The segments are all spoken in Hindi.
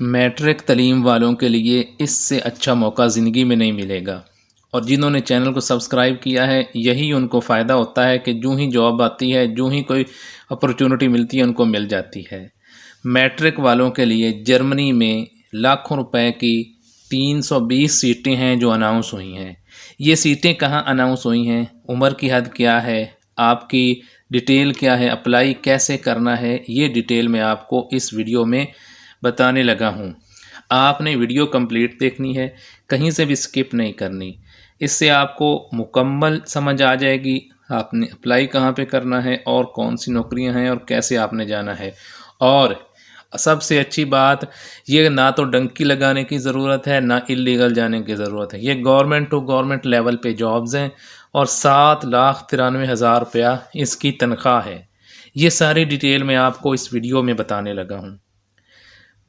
मैट्रिक तालीम वालों के लिए इससे अच्छा मौका ज़िंदगी में नहीं मिलेगा। और जिन्होंने चैनल को सब्सक्राइब किया है यही उनको फ़ायदा होता है कि जो ही जॉब आती है, जो ही कोई अपॉर्चुनिटी मिलती है उनको मिल जाती है। मैट्रिक वालों के लिए जर्मनी में लाखों रुपए की 320 सीटें हैं जो अनाउंस हुई हैं। ये सीटें कहाँ अनाउंस हुई हैं, उम्र की हद क्या है, आपकी डिटेल क्या है, अप्लाई कैसे करना है, ये डिटेल मैं आपको इस वीडियो में बताने लगा हूँ। आपने वीडियो कंप्लीट देखनी है, कहीं से भी स्किप नहीं करनी। इससे आपको मुकम्मल समझ आ जाएगी आपने अप्लाई कहाँ पे करना है और कौन सी नौकरियां हैं और कैसे आपने जाना है। और सबसे अच्छी बात, ये ना तो डंकी लगाने की ज़रूरत है ना इलीगल जाने की ज़रूरत है। ये गवर्नमेंट टू गवर्नमेंट लेवल पे जॉब्स हैं और 7,93,000 रुपया इसकी तनख्वाह है। ये सारी डिटेल मैं आपको इस वीडियो में बताने लगा हूँ।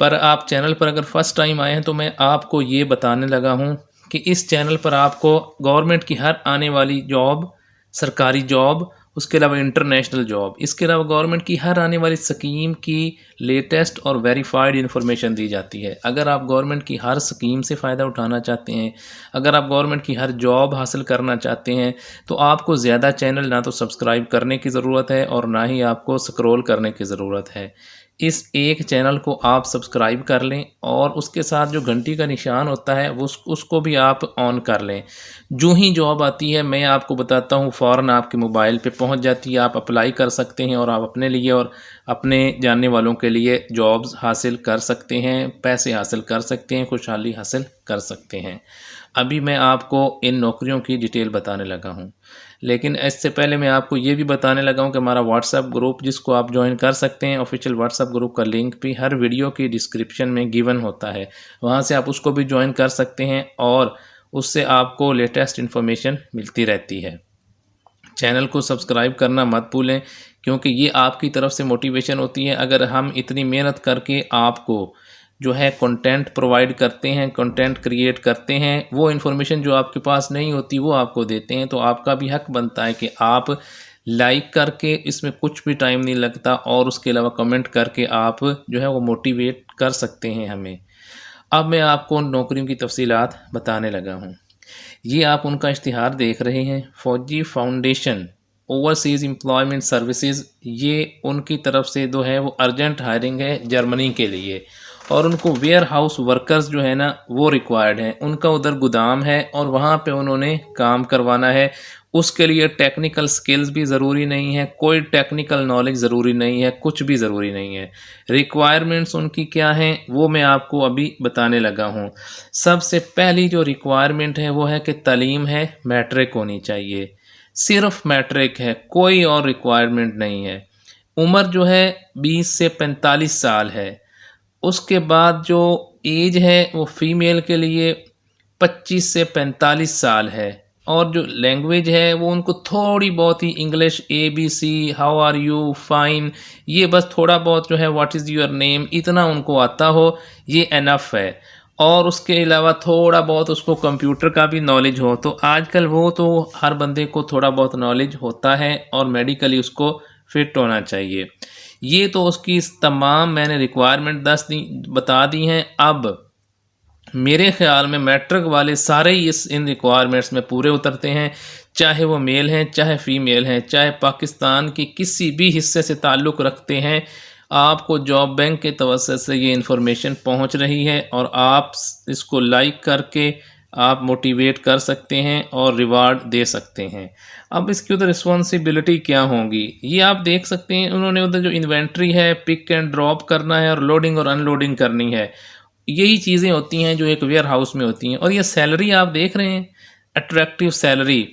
पर आप चैनल पर अगर फर्स्ट टाइम आए हैं तो मैं आपको ये बताने लगा हूँ कि इस चैनल पर आपको गवर्नमेंट की हर आने वाली जॉब, सरकारी जॉब, उसके अलावा इंटरनेशनल जॉब, इसके अलावा गवर्नमेंट की हर आने वाली स्कीम की लेटेस्ट और वेरीफाइड इन्फॉर्मेशन दी जाती है। अगर आप गवर्नमेंट की हर स्कीम से फ़ायदा उठाना चाहते हैं, अगर आप गवर्नमेंट की हर जॉब हासिल करना चाहते हैं, तो आपको ज़्यादा चैनल ना तो सब्सक्राइब करने की ज़रूरत है और ना ही आपको स्क्रॉल करने की ज़रूरत है। इस एक चैनल को आप सब्सक्राइब कर लें और उसके साथ जो घंटी का निशान होता है उसको भी आप ऑन कर लें। जो ही जॉब आती है मैं आपको बताता हूँ, फ़ौरन आपके मोबाइल पे पहुँच जाती है। आप अप्लाई कर सकते हैं और आप अपने लिए और अपने जानने वालों के लिए जॉब्स हासिल कर सकते हैं, पैसे हासिल कर सकते हैं, खुशहाली हासिल कर सकते हैं। अभी मैं आपको इन नौकरियों की डिटेल बताने लगा हूँ, लेकिन इससे पहले मैं आपको ये भी बताने लगा हूँ कि हमारा व्हाट्सएप ग्रुप, जिसको आप ज्वाइन कर सकते हैं, ऑफिशियल व्हाट्सएप ग्रुप का लिंक भी हर वीडियो की डिस्क्रिप्शन में गिवन होता है। वहाँ से आप उसको भी ज्वाइन कर सकते हैं और उससे आपको लेटेस्ट इन्फॉर्मेशन मिलती रहती है। चैनल को सब्सक्राइब करना मत भूलें, क्योंकि ये आपकी तरफ से मोटिवेशन होती है। अगर हम इतनी मेहनत करके आपको जो है कंटेंट प्रोवाइड करते हैं, कंटेंट क्रिएट करते हैं, वो इन्फॉर्मेशन जो आपके पास नहीं होती वो आपको देते हैं, तो आपका भी हक बनता है कि आप लाइक करके, इसमें कुछ भी टाइम नहीं लगता, और उसके अलावा कमेंट करके आप जो है वो मोटिवेट कर सकते हैं हमें। अब मैं आपको उन नौकरियों की तफसीलात बताने लगा हूँ। ये आप उनका इश्तिहार देख रहे हैं, फौजी फाउंडेशन ओवरसीज़ एम्प्लॉयमेंट सर्विसेज, ये उनकी तरफ से जो है वो अर्जेंट हायरिंग है जर्मनी के लिए, और उनको वेयर हाउस वर्कर्स जो है ना वो रिक्वायर्ड हैं। उनका उधर गोदाम है और वहाँ पे उन्होंने काम करवाना है। उसके लिए टेक्निकल स्किल्स भी ज़रूरी नहीं है, कोई टेक्निकल नॉलेज ज़रूरी नहीं है, कुछ भी ज़रूरी नहीं है। रिक्वायरमेंट्स उनकी क्या हैं वो मैं आपको अभी बताने लगा हूँ। सबसे पहली जो रिक्वायरमेंट है वो है कि तालीम है, मैट्रिक होनी चाहिए, सिर्फ मैट्रिक है, कोई और रिक्वायरमेंट नहीं है। उम्र जो है 20 से 45 साल है। उसके बाद जो एज है वो फीमेल के लिए 25 से 45 साल है। और जो लैंग्वेज है वो उनको थोड़ी बहुत ही English, ABC, how are you, fine, ये बस थोड़ा बहुत जो है व्हाट इज़ योर नेम, इतना उनको आता हो, ये एनफ है। और उसके अलावा थोड़ा बहुत उसको कंप्यूटर का भी नॉलेज हो, तो आजकल वो तो हर बंदे को थोड़ा बहुत नॉलेज होता है, और मेडिकली उसको फिट होना चाहिए। ये तो उसकी तमाम मैंने रिक्वायरमेंट बता दी हैं। अब मेरे ख्याल में मैट्रिक वाले सारे ही इन रिक्वायरमेंट्स में पूरे उतरते हैं, चाहे वो मेल हैं चाहे फीमेल हैं, चाहे पाकिस्तान की किसी भी हिस्से से ताल्लुक़ रखते हैं। आपको जॉब बैंक के तवज्जो से ये इन्फॉर्मेशन पहुंच रही है और आप इसको लाइक करके आप मोटिवेट कर सकते हैं और रिवार्ड दे सकते हैं। अब इसकी उधर रिस्पॉन्सिबिलिटी क्या होगी ये आप देख सकते हैं। उन्होंने उधर जो इन्वेंट्री है, पिक एंड ड्रॉप करना है और लोडिंग और अनलोडिंग करनी है। यही चीज़ें होती हैं जो एक वेयर हाउस में होती हैं। और ये सैलरी आप देख रहे हैं, अट्रैक्टिव सैलरी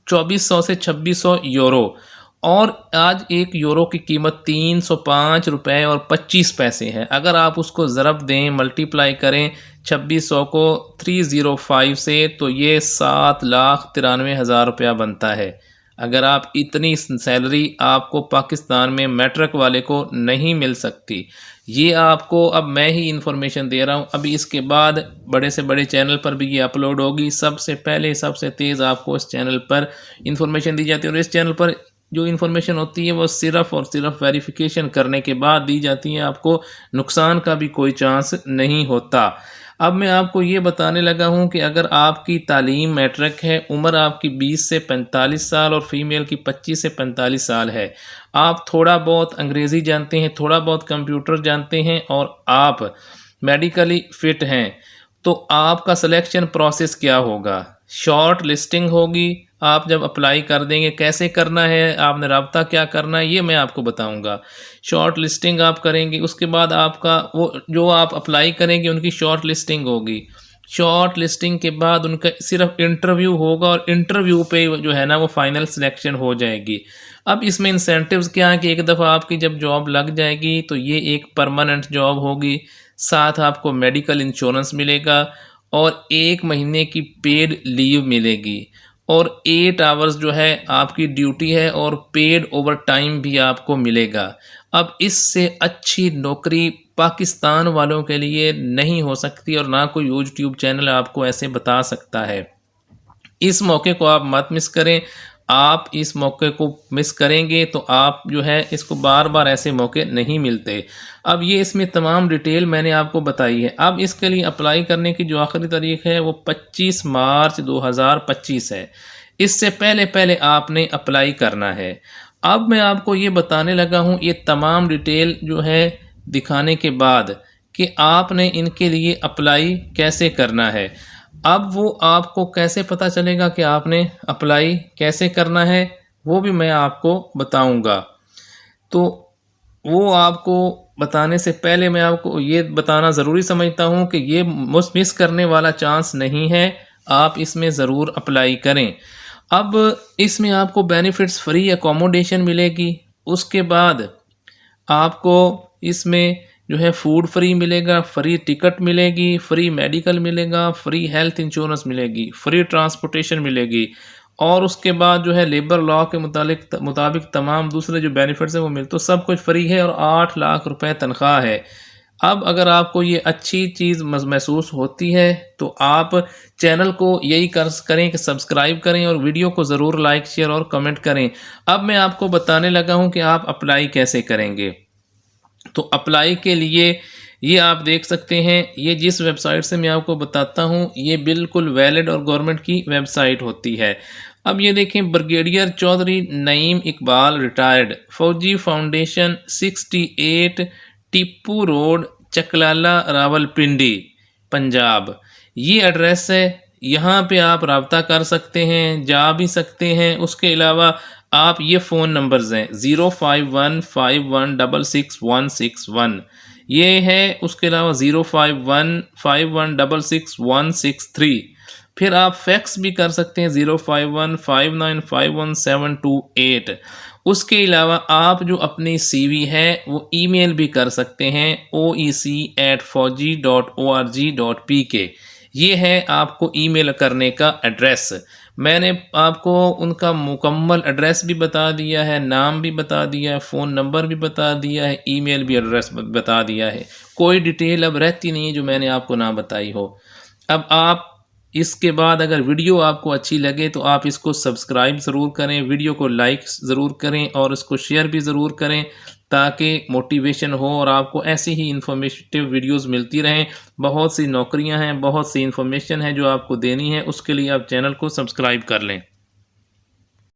2400 से 2600 यूरो, और आज एक यूरो की कीमत 305 रुपये और 25 पैसे है। अगर आप उसको ज़रब दें, मल्टीप्लाई करें 2600 को 305 से, तो ये 7,93,000 रुपया बनता है। अगर आप इतनी सैलरी आपको पाकिस्तान में मैट्रिक वाले को नहीं मिल सकती। ये आपको अब मैं ही इन्फॉर्मेशन दे रहा हूँ, अभी इसके बाद बड़े से बड़े चैनल पर भी ये अपलोड होगी। सबसे पहले सबसे तेज़ आपको इस चैनल पर इन्फॉर्मेशन दी जाती है, और इस चैनल पर जो इन्फॉर्मेशन होती है वो सिर्फ़ और सिर्फ वेरिफिकेशन करने के बाद दी जाती है, आपको नुकसान का भी कोई चांस नहीं होता। अब मैं आपको ये बताने लगा हूँ कि अगर आपकी तालीम मैट्रिक है, उम्र आपकी 20 से 45 साल और फीमेल की 25 से 45 साल है, आप थोड़ा बहुत अंग्रेज़ी जानते हैं, थोड़ा बहुत कंप्यूटर जानते हैं और आप मेडिकली फ़िट हैं, तो आपका सिलेक्शन प्रोसेस क्या होगा? शॉर्ट लिस्टिंग होगी। आप जब अप्लाई कर देंगे, कैसे करना है, आपने राब्ता क्या करना है, ये मैं आपको बताऊंगा। शॉर्ट लिस्टिंग आप करेंगे, उसके बाद आपका वो जो आप अप्लाई करेंगे उनकी शॉर्ट लिस्टिंग होगी। शॉर्ट लिस्टिंग के बाद उनका सिर्फ इंटरव्यू होगा और इंटरव्यू पे जो है ना वो फाइनल सिलेक्शन हो जाएगी। अब इसमें इंसेंटिव्स क्या है कि एक दफ़ा आपकी जब जॉब लग जाएगी तो ये एक परमानेंट जॉब होगी, साथ आपको मेडिकल इंश्योरेंस मिलेगा और 1 महीने की पेड लीव मिलेगी और 8 आवर्स जो है आपकी ड्यूटी है और पेड ओवर टाइम भी आपको मिलेगा। अब इससे अच्छी नौकरी पाकिस्तान वालों के लिए नहीं हो सकती और ना कोई यूट्यूब चैनल आपको ऐसे बता सकता है। इस मौके को आप मत मिस करें। आप इस मौके को मिस करेंगे तो आप जो है इसको बार बार ऐसे मौके नहीं मिलते। अब ये इसमें तमाम डिटेल मैंने आपको बताई है। अब इसके लिए अप्लाई करने की जो आखिरी तारीख है वो 25 मार्च 2025 है। इससे पहले पहले आपने अप्लाई करना है। अब मैं आपको ये बताने लगा हूँ ये तमाम डिटेल जो है दिखाने के बाद कि आपने इनके लिए अप्लाई कैसे करना है। अब वो आपको कैसे पता चलेगा कि आपने अप्लाई कैसे करना है, वो भी मैं आपको बताऊंगा। तो वो आपको बताने से पहले मैं आपको ये बताना ज़रूरी समझता हूँ कि ये मिस करने वाला चांस नहीं है, आप इसमें ज़रूर अप्लाई करें। अब इसमें आपको बेनिफिट्स फ्री एकोमोडेशन मिलेगी, उसके बाद आपको इसमें जो है फूड फ्री मिलेगा, फ्री टिकट मिलेगी, फ्री मेडिकल मिलेगा, फ्री हेल्थ इंश्योरेंस मिलेगी, फ्री ट्रांसपोर्टेशन मिलेगी और उसके बाद जो है लेबर लॉ के मुताबिक तमाम दूसरे जो बेनिफिट्स हैं वो मिलते, तो सब कुछ फ्री है और 8 लाख रुपए तनख्वाह है। अब अगर आपको ये अच्छी चीज़ महसूस होती है तो आप चैनल को यही करें कि सब्सक्राइब करें और वीडियो को ज़रूर लाइक शेयर और कमेंट करें। अब मैं आपको बताने लगा हूँ कि आप अप्लाई कैसे करेंगे। तो अप्लाई के लिए ये आप देख सकते हैं, ये जिस वेबसाइट से मैं आपको बताता हूँ ये बिल्कुल वैलिड और गवर्नमेंट की वेबसाइट होती है। अब ये देखें, ब्रिगेडियर चौधरी नईम इकबाल रिटायर्ड, फौजी फाउंडेशन 68 टिप्पू रोड, चकलाला, रावलपिंडी, पंजाब। ये एड्रेस है, यहाँ पे आप रब्ता कर सकते हैं, जा भी सकते हैं। उसके अलावा आप ये फ़ोन नंबर्स हैं 0515166161 ये है, उसके अलावा 0515166163। फिर आप फैक्स भी कर सकते हैं 0515951728। उसके अलावा आप जो अपनी CV है वो ईमेल भी कर सकते हैं oec@fauji.org.pk। ये है आपको ईमेल करने का एड्रेस। मैंने आपको उनका मुकम्मल एड्रेस भी बता दिया है, नाम भी बता दिया है, फ़ोन नंबर भी बता दिया है, ईमेल भी एड्रेस बता दिया है। कोई डिटेल अब रहती नहीं है जो मैंने आपको ना बताई हो। अब आप इसके बाद अगर वीडियो आपको अच्छी लगे तो आप इसको सब्सक्राइब ज़रूर करें, वीडियो को लाइक ज़रूर करें और इसको शेयर भी ज़रूर करें ताकि मोटिवेशन हो और आपको ऐसी ही इन्फॉर्मेटिव वीडियोस मिलती रहें। बहुत सी नौकरियां हैं, बहुत सी इन्फॉर्मेशन है जो आपको देनी है, उसके लिए आप चैनल को सब्सक्राइब कर लें।